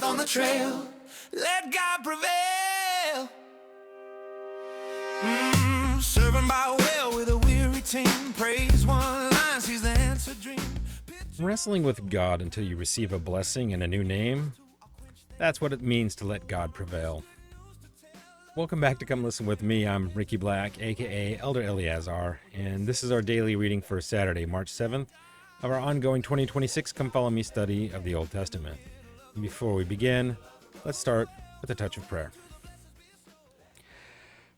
on the trail. Let God prevail. Serving by well with a weary team. Praise one line, sees the answer dream. Wrestling with God until you receive a blessing and a new name. That's what it means to let God prevail. Welcome back to Come Listen With Me. I'm Ricky Black, aka Elder Eleazar, and this is our daily reading for Saturday, March 7th, of our ongoing 2026 Come Follow Me study of the Old Testament. And before we begin, let's start with a touch of prayer.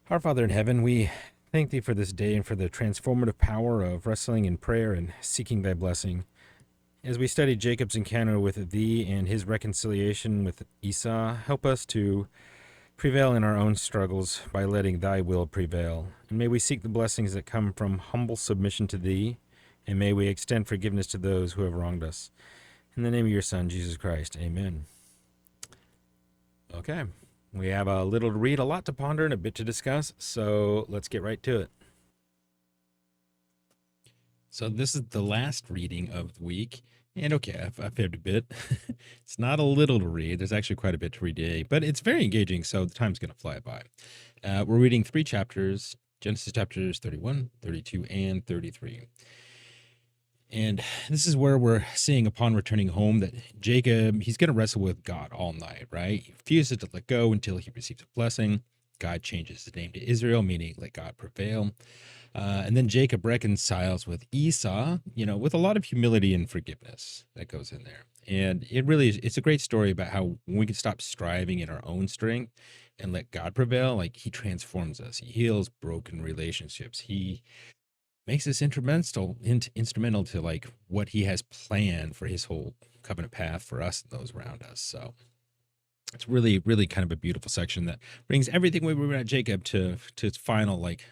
Our Father in heaven, we thank thee for this day and for the transformative power of wrestling in prayer and seeking thy blessing. As we study Jacob's encounter with thee and his reconciliation with Esau, help us to prevail in our own struggles by letting thy will prevail. And may we seek the blessings that come from humble submission to thee, and may we extend forgiveness to those who have wronged us. In the name of your Son, Jesus Christ, amen. Okay, we have a little to read, a lot to ponder, and a bit to discuss, so let's get right to it. So this is the last reading of the week, and okay, I've fared a bit. It's not a little to read. There's actually quite a bit to read today, but it's very engaging, so the time's going to fly by. We're reading 3 chapters, Genesis chapters 31, 32, and 33. And this is where we're seeing upon returning home that Jacob, he's going to wrestle with God all night, right? He refuses to let go until he receives a blessing. God changes his name to Israel, meaning let God prevail. And then Jacob reconciles with Esau, with a lot of humility and forgiveness that goes in there. And it really is, it's a great story about how we can stop striving in our own strength and let God prevail. Like he transforms us. He heals broken relationships. He makes us instrumental to like what he has planned for his whole covenant path for us and those around us. So it's really, really kind of a beautiful section that brings everything we read at Jacob to its final, like,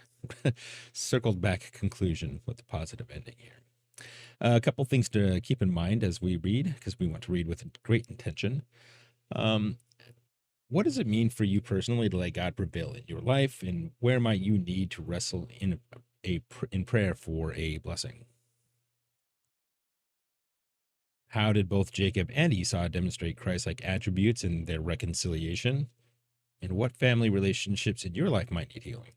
circled back conclusion with a positive ending here. A couple things to keep in mind as we read, because we want to read with great intention. What does it mean for you personally to let God prevail in your life, and where might you need to wrestle in prayer for a blessing? How did both Jacob and Esau demonstrate Christ-like attributes in their reconciliation? And what family relationships in your life might need healing?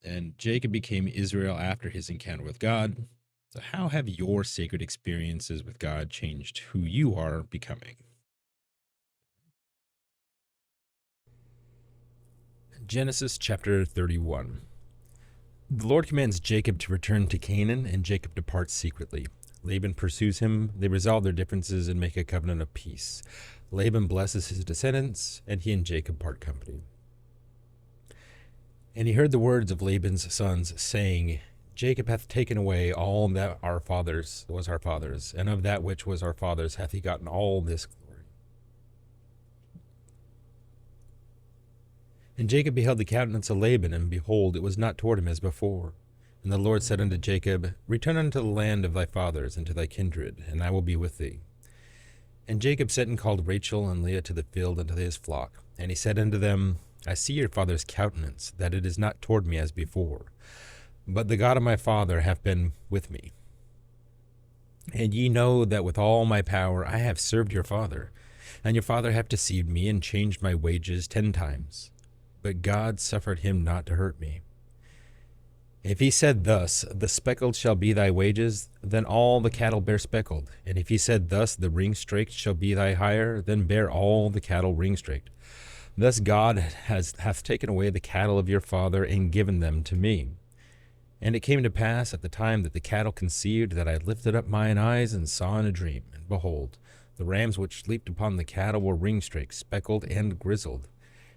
And Jacob became Israel after his encounter with God. So how have your sacred experiences with God changed who you are becoming? Genesis chapter 31. The Lord commands Jacob to return to Canaan, and Jacob departs secretly. Laban pursues him. They resolve their differences and make a covenant of peace. Laban blesses his descendants, and he and Jacob part company. And he heard the words of Laban's sons, saying, Jacob hath taken away all that was our father's, and of that which was our father's hath he gotten all this glory. And Jacob beheld the countenance of Laban, and behold, it was not toward him as before. And the Lord said unto Jacob, Return unto the land of thy fathers, and to thy kindred, and I will be with thee. And Jacob sent and called Rachel and Leah to the field unto his flock. And he said unto them, I see your father's countenance, that it is not toward me as before, but the God of my father hath been with me. And ye know that with all my power I have served your father, and your father hath deceived me, and changed my wages 10 times. But God suffered him not to hurt me. If he said thus, the speckled shall be thy wages, then all the cattle bear speckled. And if he said thus, the ring-straked shall be thy hire, then bear all the cattle ring-straked. Thus God hath taken away the cattle of your father, and given them to me. And it came to pass at the time that the cattle conceived, that I lifted up mine eyes, and saw in a dream, and behold, the rams which leaped upon the cattle were ring-straked, speckled, and grizzled.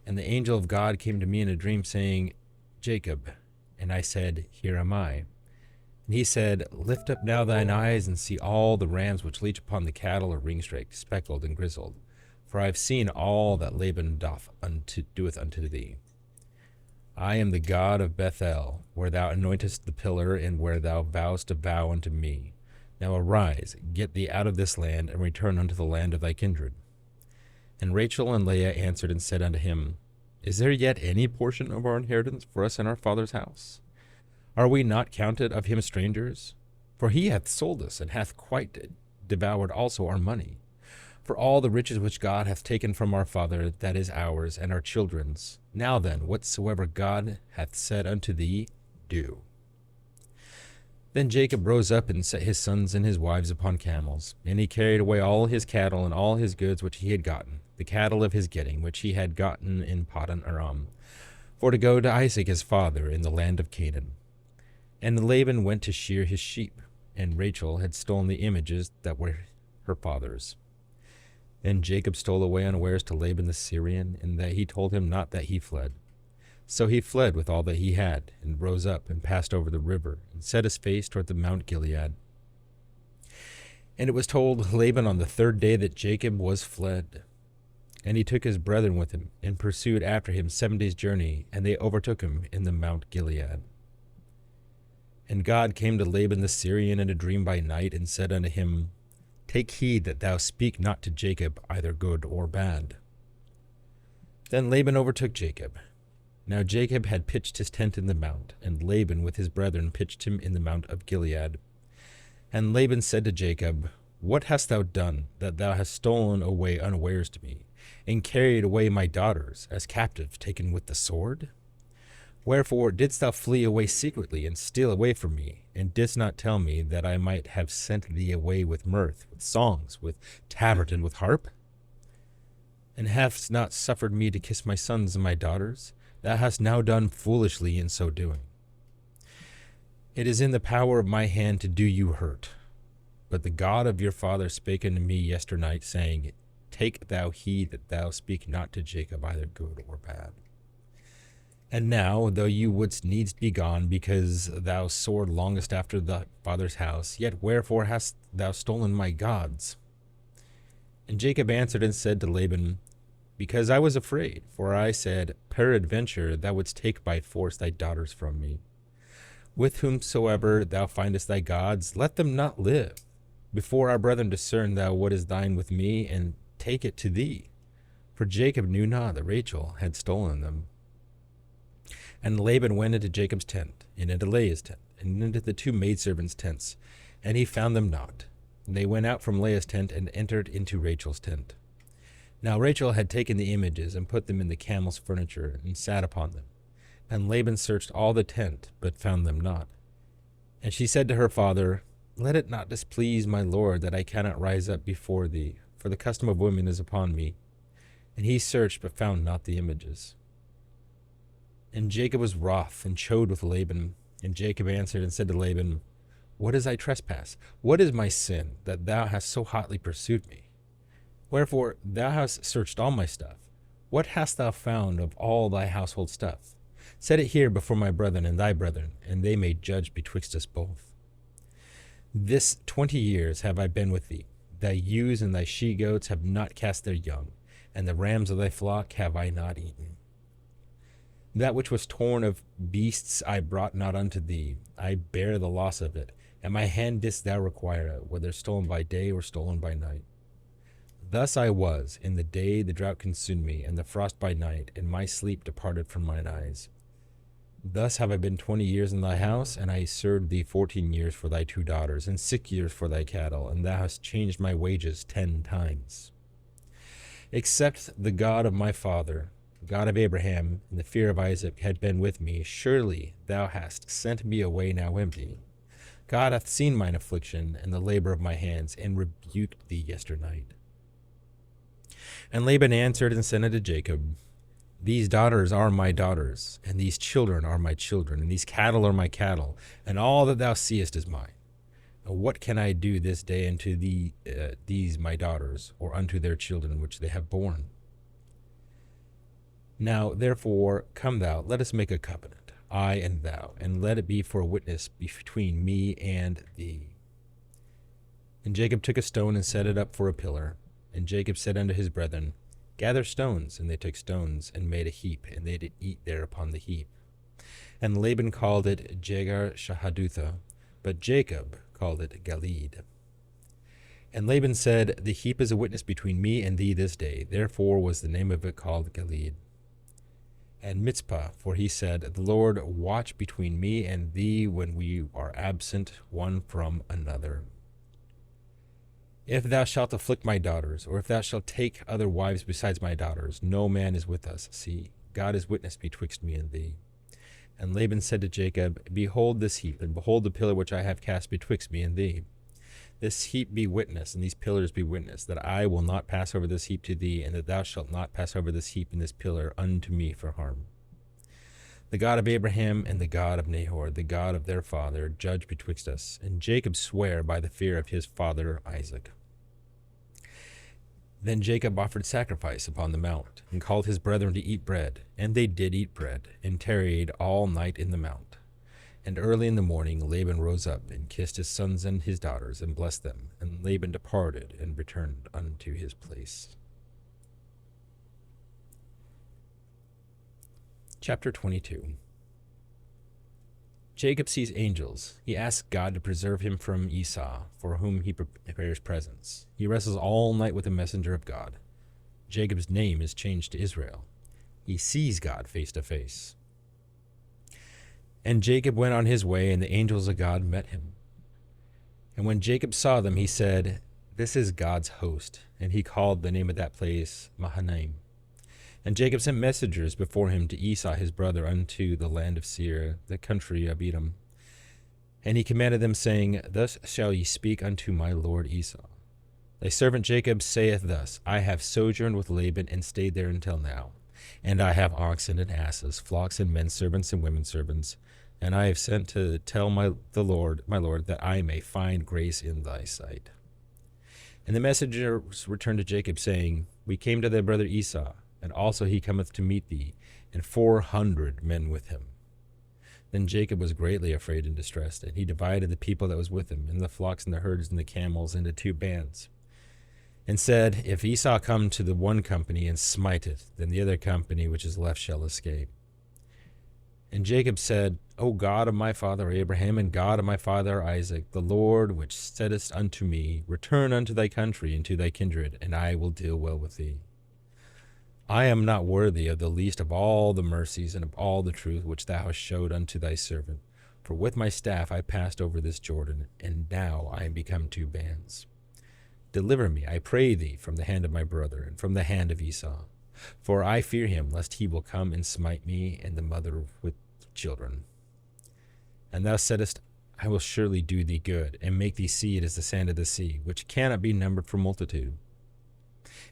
And the angel of God came to me in a dream, saying, Jacob. And I said, Here am I. And he said, Lift up now thine eyes, and see all the rams which leap upon the cattle are ring-straked, speckled, and grizzled. For I have seen all that Laban doeth unto thee. I am the God of Bethel, where thou anointest the pillar, and where thou vowest a vow unto me. Now arise, get thee out of this land, and return unto the land of thy kindred. And Rachel and Leah answered and said unto him, Is there yet any portion of our inheritance for us in our father's house? Are we not counted of him strangers? For he hath sold us, and hath quite devoured also our money. for all the riches which God hath taken from our father, that is ours and our children's. Now then, whatsoever God hath said unto thee, do. Then Jacob rose up and set his sons and his wives upon camels, and he carried away all his cattle and all his goods which he had gotten, the cattle of his getting, which he had gotten in Paddan Aram, for to go to Isaac his father in the land of Canaan. And Laban went to shear his sheep, and Rachel had stolen the images that were her father's. And Jacob stole away unawares to Laban the Syrian, and that he told him not that he fled. So he fled with all that he had, and rose up, and passed over the river, and set his face toward the Mount Gilead. And it was told Laban on the third day that Jacob was fled. And he took his brethren with him, and pursued after him 7 days' journey, and they overtook him in the Mount Gilead. And God came to Laban the Syrian in a dream by night, and said unto him, Take heed that thou speak not to Jacob either good or bad. Then Laban overtook Jacob. Now Jacob had pitched his tent in the mount, and Laban with his brethren pitched him in the mount of Gilead. And Laban said to Jacob, What hast thou done, that thou hast stolen away unawares to me, and carried away my daughters, as captives taken with the sword? Wherefore didst thou flee away secretly, and steal away from me, and didst not tell me that I might have sent thee away with mirth, with songs, with tabret, and with harp? And hast not suffered me to kiss my sons and my daughters? Thou hast now done foolishly in so doing. It is in the power of my hand to do you hurt. But the God of your father spake unto me yesternight, saying, Take thou heed that thou speak not to Jacob either good or bad. And now, though you wouldst needs be gone, because thou sore longest after thy father's house, yet wherefore hast thou stolen my gods? And Jacob answered and said to Laban, Because I was afraid, for I said, Peradventure thou wouldst take by force thy daughters from me. With whomsoever thou findest thy gods, let them not live. Before our brethren discern thou what is thine with me, and take it to thee. For Jacob knew not that Rachel had stolen them. And Laban went into Jacob's tent, and into Leah's tent, and into the 2 maidservants' tents, and he found them not. And they went out from Leah's tent, and entered into Rachel's tent. Now Rachel had taken the images, and put them in the camel's furniture, and sat upon them. And Laban searched all the tent, but found them not. And she said to her father, Let it not displease my lord that I cannot rise up before thee, for the custom of women is upon me. And he searched, but found not the images. And Jacob was wroth, and chode with Laban. And Jacob answered and said to Laban, What is thy trespass? What is my sin, that thou hast so hotly pursued me? Wherefore thou hast searched all my stuff. What hast thou found of all thy household stuff? Set it here before my brethren and thy brethren, and they may judge betwixt us both. This 20 years have I been with thee. Thy ewes and thy she-goats have not cast their young, and the rams of thy flock have I not eaten. That which was torn of beasts I brought not unto thee. I bear the loss of it, and my hand didst thou require it, whether stolen by day or stolen by night. Thus I was, in the day the drought consumed me, and the frost by night, and my sleep departed from mine eyes. Thus have I been 20 years in thy house, and I served thee 14 years for thy 2 daughters, and 6 years for thy cattle, and thou hast changed my wages 10 times. Except the God of my father, the God of Abraham, and the fear of Isaac had been with me, surely thou hast sent me away now empty. God hath seen mine affliction and the labor of my hands, and rebuked thee yesternight. And Laban answered and said unto Jacob, These daughters are my daughters, and these children are my children, and these cattle are my cattle, and all that thou seest is mine. And what can I do this day unto these my daughters, or unto their children which they have borne? Now therefore come thou, let us make a covenant, I and thou, and let it be for a witness between me and thee. And Jacob took a stone and set it up for a pillar. And Jacob said unto his brethren, Gather stones. And they took stones, and made a heap, and they did eat there upon the heap. And Laban called it Jegar-Shahadutha, but Jacob called it Galeed. And Laban said, The heap is a witness between me and thee this day. Therefore was the name of it called Galeed. And Mizpah, for he said, The Lord watch between me and thee when we are absent one from another. If thou shalt afflict my daughters, or if thou shalt take other wives besides my daughters, no man is with us. See, God is witness betwixt me and thee. And Laban said to Jacob, Behold this heap, and behold the pillar which I have cast betwixt me and thee. This heap be witness, and these pillars be witness, that I will not pass over this heap to thee, and that thou shalt not pass over this heap and this pillar unto me for harm. The God of Abraham and the God of Nahor, the God of their father, judge betwixt us. And Jacob sware by the fear of his father Isaac. Then Jacob offered sacrifice upon the mount, and called his brethren to eat bread. And they did eat bread, and tarried all night in the mount. And early in the morning Laban rose up, and kissed his sons and his daughters, and blessed them. And Laban departed, and returned unto his place. Chapter 22. Jacob sees angels. He asks God to preserve him from Esau, for whom he prepares presents. He wrestles all night with a messenger of God. Jacob's name is changed to Israel. He sees God face to face. And Jacob went on his way, and the angels of God met him. And when Jacob saw them, he said, This is God's host. And he called the name of that place Mahanaim. And Jacob sent messengers before him to Esau his brother unto the land of Seir, the country of Edom. And he commanded them, saying, Thus shall ye speak unto my lord Esau. Thy servant Jacob saith thus, I have sojourned with Laban, and stayed there until now. And I have oxen and asses, flocks and men servants and women servants. And I have sent to tell my lord, that I may find grace in thy sight. And the messengers returned to Jacob, saying, We came to thy brother Esau, and also he cometh to meet thee, and 400 men with him. Then Jacob was greatly afraid and distressed, and he divided the people that was with him, and the flocks and the herds and the camels, into 2 bands, and said, If Esau come to the one company and smite it, then the other company which is left shall escape. And Jacob said, O God of my father Abraham, and God of my father Isaac, the Lord which saidst unto me, Return unto thy country and to thy kindred, and I will deal well with thee. I am not worthy of the least of all the mercies and of all the truth which thou hast showed unto thy servant. For with my staff I passed over this Jordan, and now I am become 2 bands. Deliver me, I pray thee, from the hand of my brother, and from the hand of Esau. For I fear him, lest he will come and smite me and the mother with children. And thou saidst, I will surely do thee good, and make thee seed as the sand of the sea, which cannot be numbered for multitude.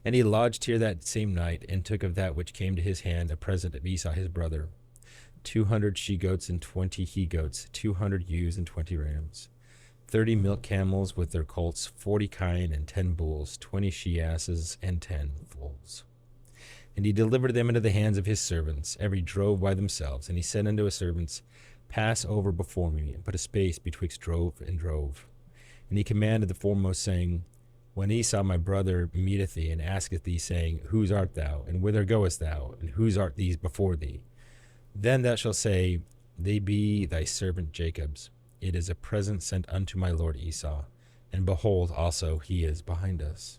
And he lodged here that same night, and took of that which came to his hand a present of Esau his brother, 200 she-goats and 20 he-goats, 200 ewes and 20 rams, 30 milk camels with their colts, 40 kine and 10 bulls, 20 she-asses and 10 foals. And he delivered them into the hands of his servants, every drove by themselves. And he said unto his servants, Pass over before me, and put a space betwixt drove and drove. And he commanded the foremost, saying, When Esau my brother meeteth thee, and asketh thee, saying, Whose art thou, and whither goest thou, and whose art these before thee? Then thou shalt say, They be thy servant Jacob's. It is a present sent unto my lord Esau, and behold, also he is behind us.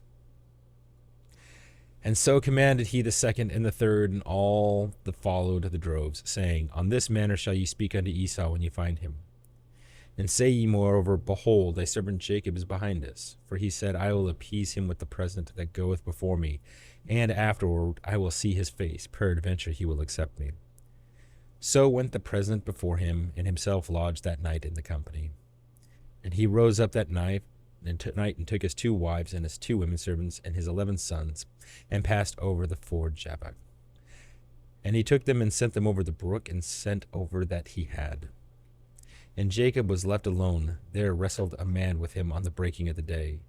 And so commanded he the second and the third, and all that followed the droves, saying, On this manner shall ye speak unto Esau when ye find him. And say ye moreover, Behold, thy servant Jacob is behind us. For he said, I will appease him with the present that goeth before me, and afterward I will see his face. Peradventure he will accept me. So went the present before him, and himself lodged that night in the company. And he rose up that night, and took his 2 wives and his 2 women servants and his 11 sons, and passed over the ford Jabbok. And he took them and sent them over the brook, and sent over that he had. And Jacob was left alone. There wrestled a man with him on the breaking of the day.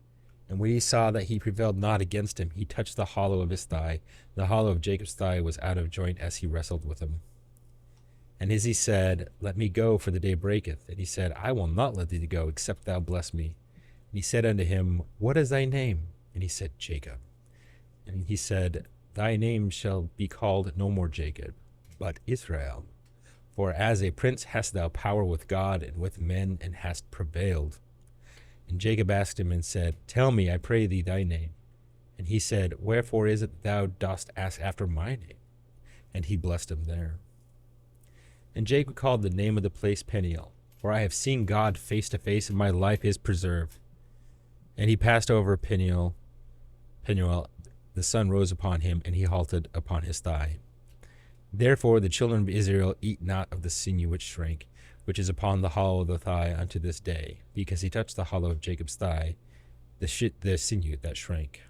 And when he saw that he prevailed not against him, he touched the hollow of his thigh. The hollow of Jacob's thigh was out of joint as he wrestled with him. And as he said, Let me go, for the day breaketh. And he said, I will not let thee go, except thou bless me. And he said unto him, What is thy name? And he said, Jacob. And he said, Thy name shall be called no more Jacob, but Israel. For as a prince hast thou power with God and with men, and hast prevailed. And Jacob asked him and said, Tell me, I pray thee, thy name. And he said, Wherefore is it thou dost ask after my name? And he blessed him there. And Jacob called the name of the place Peniel, for I have seen God face to face, and my life is preserved. And he passed over Peniel. The sun rose upon him, and he halted upon his thigh. Therefore the children of Israel eat not of the sinew which shrank, which is upon the hollow of the thigh unto this day, because he touched the hollow of Jacob's thigh, the sinew that shrank.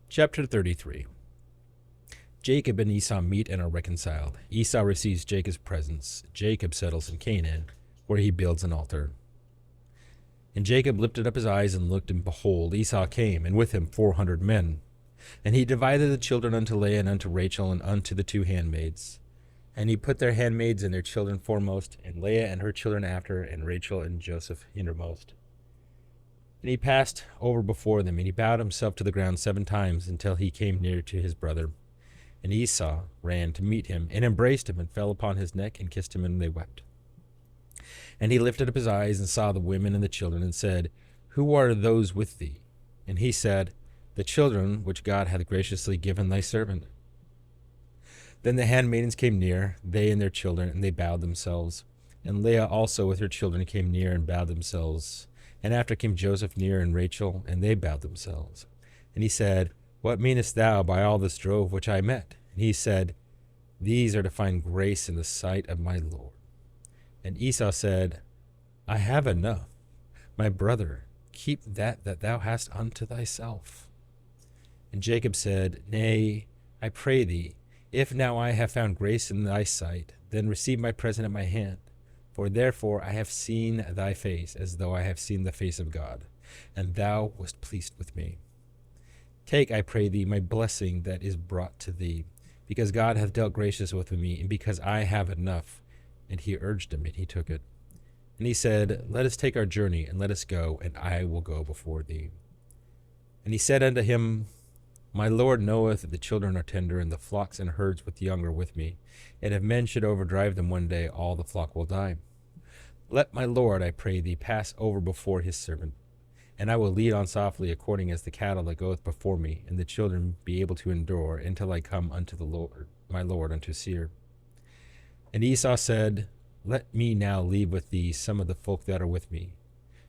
Chapter 33. Jacob and Esau meet and are reconciled. Esau receives Jacob's presents. Jacob settles in Canaan, where he builds an altar. And Jacob lifted up his eyes and looked, and behold, Esau came, and with him 400 men. And he divided the children unto Leah and unto Rachel and unto the 2 handmaids. And he put their handmaids and their children foremost, and Leah and her children after, and Rachel and Joseph hindermost. And he passed over before them, and he bowed himself to the ground 7 times until he came near to his brother. And Esau ran to meet him, and embraced him, and fell upon his neck, and kissed him, and they wept. And he lifted up his eyes, and saw the women and the children, and said, Who are those with thee? And he said, The children which God hath graciously given thy servant. Then the handmaidens came near, they and their children, and they bowed themselves. And Leah also with her children came near, and bowed themselves. And after came Joseph near, and Rachel, and they bowed themselves. And he said, What meanest thou by all this drove which I met? And he said, These are to find grace in the sight of my Lord. And Esau said, I have enough. My brother, keep that thou hast unto thyself. And Jacob said, Nay, I pray thee, if now I have found grace in thy sight, then receive my present at my hand. For therefore I have seen thy face, as though I have seen the face of God, and thou wast pleased with me. Take, I pray thee, my blessing that is brought to thee, because God hath dealt gracious with me, and because I have enough. And he urged him, and he took it. And he said, Let us take our journey, and let us go, and I will go before thee. And he said unto him, My Lord knoweth that the children are tender, and the flocks and herds with young are with me. And if men should overdrive them one day, all the flock will die. Let my Lord, I pray thee, pass over before his servant. And I will lead on softly, according as the cattle that goeth before me, and the children be able to endure, until I come unto the Lord, my Lord, unto Seir. And Esau said, Let me now leave with thee some of the folk that are with me.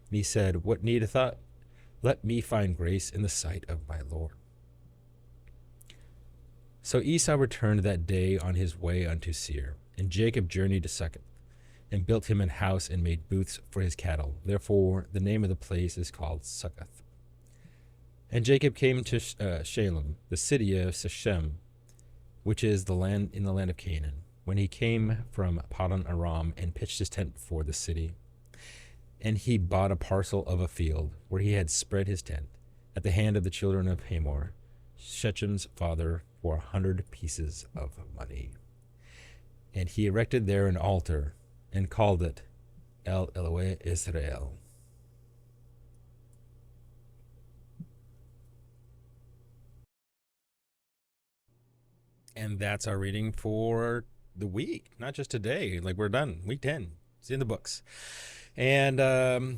And he said, What needeth that? Let me find grace in the sight of my Lord. So Esau returned that day on his way unto Seir, and Jacob journeyed to Succoth, and built him an house, and made booths for his cattle. Therefore the name of the place is called Succoth. And Jacob came to Shalem, the city of Shechem, which is the land in the land of Canaan, when he came from Paddan Aram, and pitched his tent before the city. And he bought a parcel of a field, where he had spread his tent, at the hand of the children of Hamor, Shechem's father, for 100 pieces of money. And he erected there an altar, and called it El Elohe Israel. And that's our reading for the week, not just today. Like, we're done. Week 10. It's in the books. And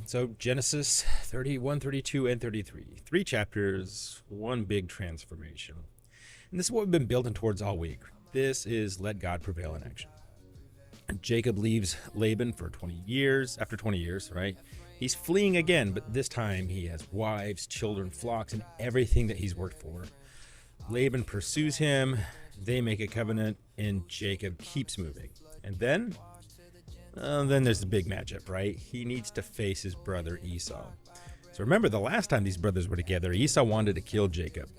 so Genesis 31, 32, and 33. 3 chapters, 1 big transformation. And this is what we've been building towards all week. This is Let God Prevail in action. Jacob leaves Laban for 20 years. After 20 years, right? He's fleeing again, but this time he has wives, children, flocks, and everything that he's worked for. Laban pursues him. They make a covenant, and Jacob keeps moving. And then there's the big matchup, right? He needs to face his brother Esau. So remember, the last time these brothers were together, Esau wanted to kill Jacob.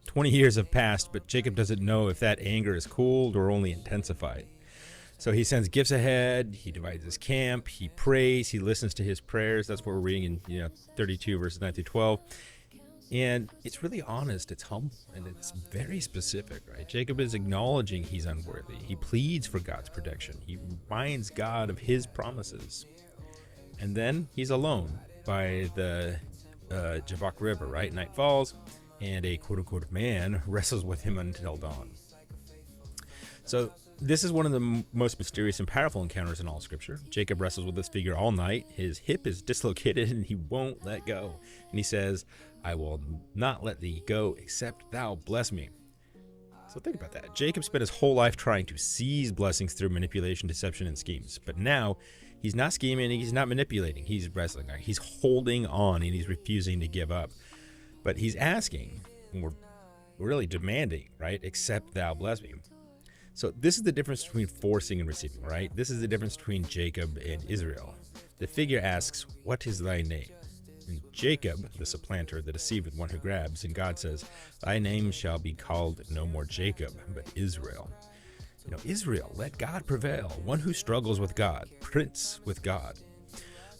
20 years have passed, but Jacob doesn't know if that anger is cooled or only intensified. So he sends gifts ahead. He divides his camp. He prays. He listens to his prayers. That's what we're reading in 32 verses 9 through 12. And it's really honest. It's humble, and it's very specific, right? Jacob is acknowledging he's unworthy. He pleads for God's protection. He reminds God of his promises. And then he's alone by the Jabbok River, right? Night falls, and a quote-unquote man wrestles with him until dawn. So this is one of the most mysterious and powerful encounters in all Scripture. Jacob wrestles with this figure all night. His hip is dislocated, and he won't let go. And he says, I will not let thee go, except thou bless me. So think about that. Jacob spent his whole life trying to seize blessings through manipulation, deception, and schemes. But now he's not scheming, he's not manipulating, he's wrestling. He's holding on and he's refusing to give up. But he's asking, and we're really demanding, right? Accept thou bless me. So this is the difference between forcing and receiving, right? This is the difference between Jacob and Israel. The figure asks, what is thy name? And Jacob, the supplanter, the deceiver, the one who grabs, and God says, thy name shall be called no more Jacob, but Israel. You know, Israel, let God prevail, one who struggles with God, prince with God.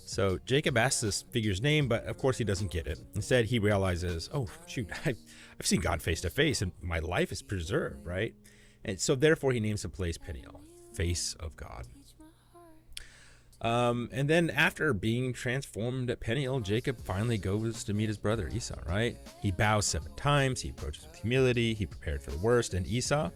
So Jacob asks this figure's name, but of course he doesn't get it. Instead, he realizes, oh, shoot, I've seen God face to face, and my life is preserved, right? And so therefore he names the place Peniel, face of God. And then after being transformed at Peniel, Jacob finally goes to meet his brother Esau, right? He bows 7 times, he approaches with humility, he prepared for the worst, and Esau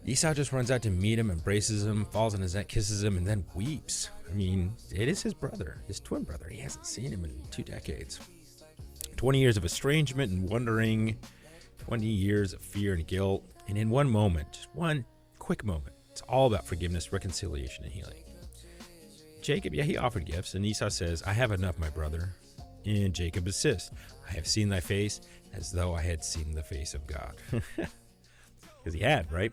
just runs out to meet him, embraces him, falls on his neck, kisses him, and then weeps. I mean, it is his brother, his twin brother. He hasn't seen him in 2 decades. 20 years of estrangement and wondering, 20 years of fear and guilt, and in one moment, just one quick moment, it's all about forgiveness, reconciliation, and healing. Jacob, he offered gifts, and Esau says, I have enough, my brother. And Jacob insists, I have seen thy face as though I had seen the face of God. Because he had, right?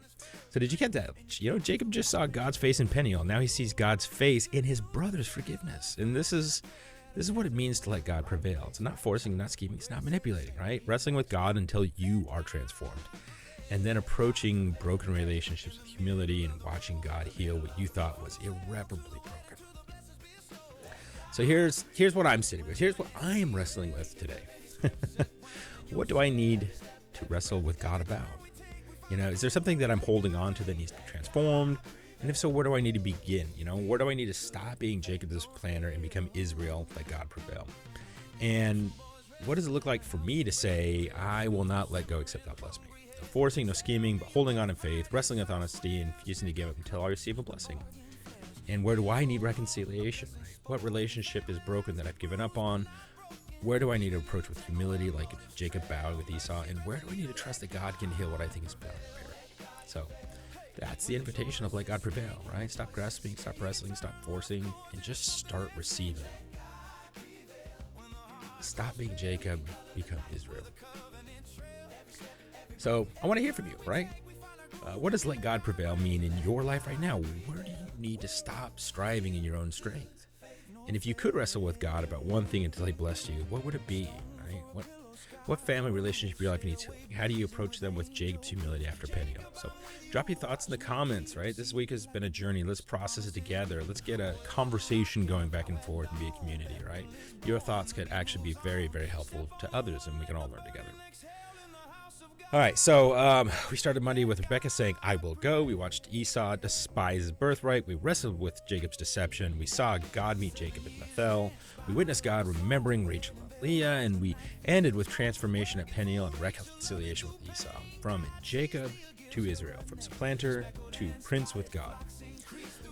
So did you get that? You know, Jacob just saw God's face in Peniel. Now he sees God's face in his brother's forgiveness. And this is what it means to let God prevail. It's not forcing, not scheming, it's not manipulating, right? Wrestling with God until you are transformed. And then approaching broken relationships with humility and watching God heal what you thought was irreparably broken. So here's what I'm sitting with. Here's what I am wrestling with today. What do I need to wrestle with God about? You know, is there something that I'm holding on to that needs to be transformed? And if so, where do I need to begin? You know, where do I need to stop being Jacob this planner and become Israel, let God prevail? And what does it look like for me to say, I will not let go except thou bless me? No forcing, no scheming, but holding on in faith, wrestling with honesty, and refusing to give up until I receive a blessing. And where do I need reconciliation? Right? What relationship is broken that I've given up on? Where do I need to approach with humility like Jacob bowed with Esau? And where do I need to trust that God can heal what I think is beyond repair? So that's the invitation of let God prevail, right? Stop grasping, stop wrestling, stop forcing, and just start receiving. Stop being Jacob, become Israel. So I want to hear from you, right? What does let God prevail mean in your life right now? Where do you need to stop striving in your own strength? And if you could wrestle with God about one thing until he blessed you, what would it be, right? What family relationship in your life needs healing? How do you approach them with Jacob's humility after Peniel? So drop your thoughts in the comments, right? This week has been a journey. Let's process it together. Let's get a conversation going back and forth and be a community, right? Your thoughts could actually be very, very helpful to others, and we can all learn together. All right, so we started Monday with Rebecca saying, I will go. We watched Esau despise his birthright. We wrestled with Jacob's deception. We saw God meet Jacob at Bethel. We witnessed God remembering Rachel and Leah. And we ended with transformation at Peniel and reconciliation with Esau. From Jacob to Israel, from supplanter to prince with God.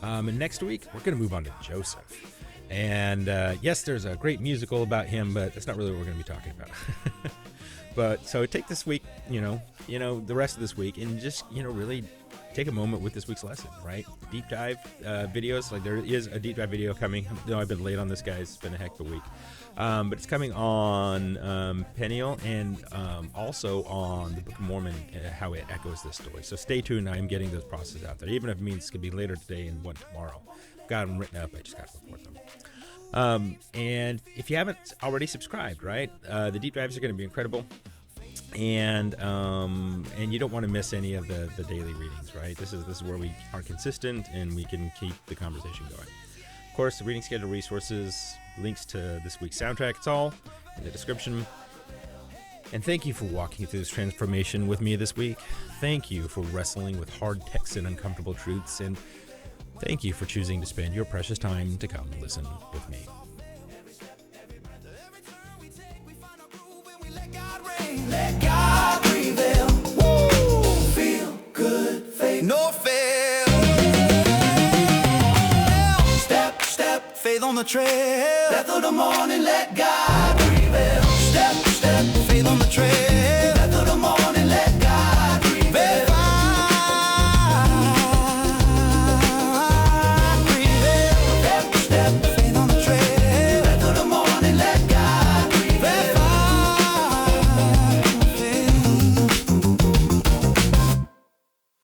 And next week, we're going to move on to Joseph. And yes, there's a great musical about him, but that's not really what we're going to be talking about. But so take this week, the rest of this week, and just, really take a moment with this week's lesson, right? Deep dive videos, like there is a deep dive video coming. I've been late on this, guys. It's been a heck of a week. But it's coming on Peniel and also on the Book of Mormon, how it echoes this story. So stay tuned. I'm getting those processes out there, even if it means it's going to be later today and one tomorrow. I've got them written up. I just got to report them. And if you haven't already subscribed, right, the deep dives are going to be incredible. And you don't want to miss any of the daily readings, right? This is where we are consistent and we can keep the conversation going. Of course, the reading schedule, resources, links to this week's soundtrack, it's all in the description. And thank you for walking through this transformation with me this week. Thank you for wrestling with hard texts and uncomfortable truths. And thank you for choosing to spend your precious time to come listen with me. Let God prevail. Woo! Feel good, faith, no fail. Step, faith on the trail. Death of the morning, let God prevail. Step, faith on the trail.